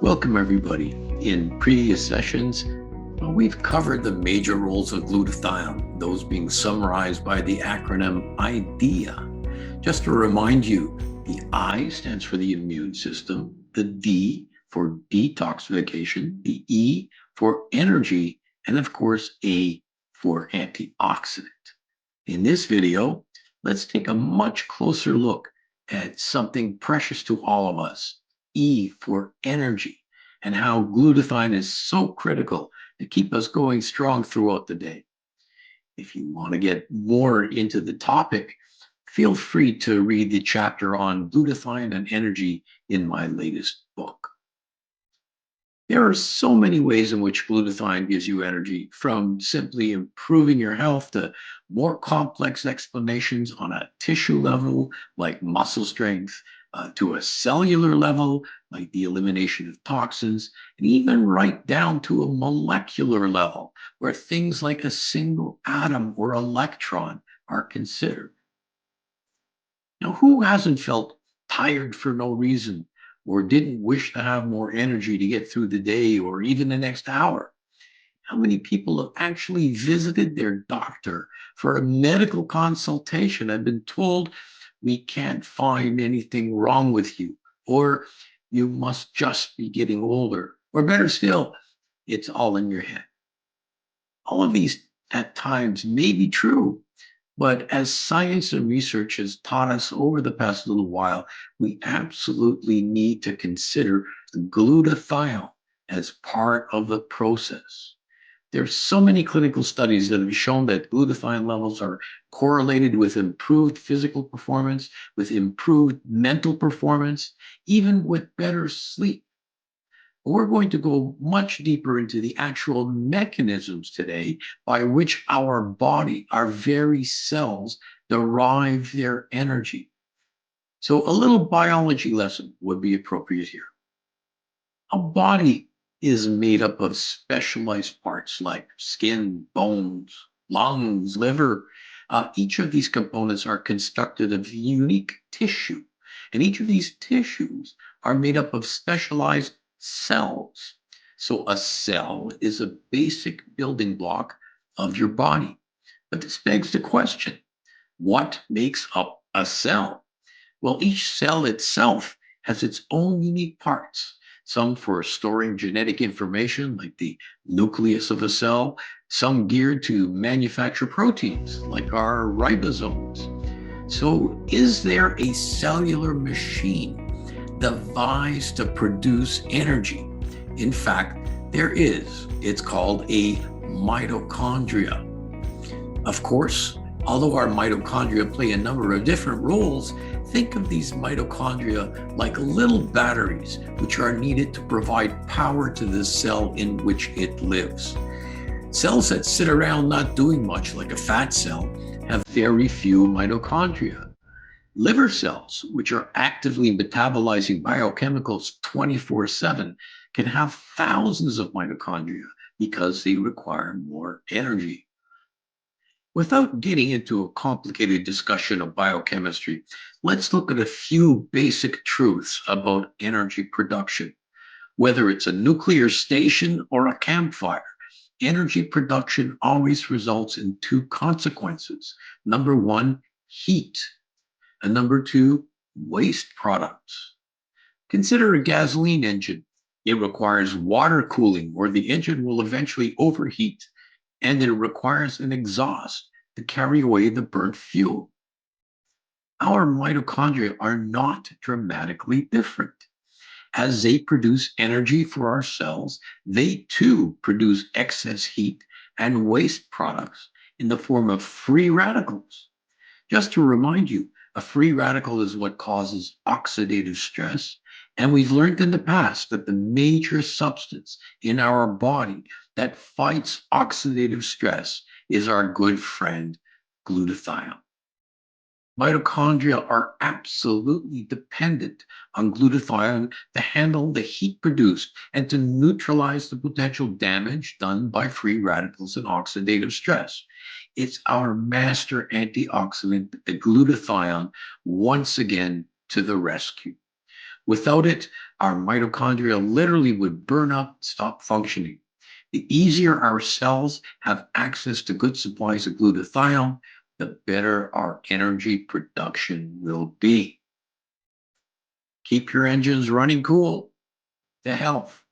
Welcome, everybody. In previous sessions, we've covered the major roles of glutathione, those being summarized by the acronym IDEA. Just to remind you, the I stands for the immune system, the D for detoxification, the E for energy, and of course, A for antioxidant. In this video, let's take a much closer look at something precious to all of us, E for energy, and how glutathione is so critical to keep us going strong throughout the day. If you want to get more into the topic, feel free to read the chapter on glutathione and energy in my latest book. There are so many ways in which glutathione gives you energy, from simply improving your health to more complex explanations on a tissue level, like muscle strength, to a cellular level, like the elimination of toxins, and even right down to a molecular level, where things like a single atom or electron are considered. Now, who hasn't felt tired for no reason or didn't wish to have more energy to get through the day or even the next hour? How many people have actually visited their doctor for a medical consultation and been told, we can't find anything wrong with you, or you must just be getting older, or better still, it's all in your head? All of these at times may be true, but as science and research has taught us over the past little while, we absolutely need to consider glutathione as part of the process. There's so many clinical studies that have shown that glutathione levels are correlated with improved physical performance, with improved mental performance, even with better sleep. We're going to go much deeper into the actual mechanisms today by which our body, our very cells, derive their energy. So, a little biology lesson would be appropriate here. A body is made up of specialized parts like skin, bones, lungs, liver. Each of these components are constructed of unique tissue, and each of these tissues are made up of specialized cells. So a cell is a basic building block of your body. But this begs the question, what makes up a cell? Well, each cell itself has its own unique parts, some for storing genetic information, like the nucleus of a cell, some geared to manufacture proteins, like our ribosomes. So, is there a cellular machine devised to produce energy? In fact, there is. It's called a mitochondria. Of course, although our mitochondria play a number of different roles, think of these mitochondria like little batteries which are needed to provide power to the cell in which it lives. Cells that sit around not doing much, like a fat cell, have very few mitochondria. Liver cells, which are actively metabolizing biochemicals 24/7, can have thousands of mitochondria because they require more energy. Without getting into a complicated discussion of biochemistry, let's look at a few basic truths about energy production. Whether it's a nuclear station or a campfire, energy production always results in two consequences. Number one, heat, and number two, waste products. Consider a gasoline engine. It requires water cooling, or the engine will eventually overheat, and it requires an exhaust to carry away the burnt fuel. Our mitochondria are not dramatically different. As they produce energy for our cells, they too produce excess heat and waste products in the form of free radicals. Just to remind you, a free radical is what causes oxidative stress. And we've learned in the past that the major substance in our body that fights oxidative stress is our good friend, glutathione. Mitochondria are absolutely dependent on glutathione to handle the heat produced and to neutralize the potential damage done by free radicals and oxidative stress. It's our master antioxidant, the glutathione, once again to the rescue. Without it, our mitochondria literally would burn up, stop functioning. The easier our cells have access to good supplies of glutathione, the better our energy production will be. Keep your engines running cool. To health.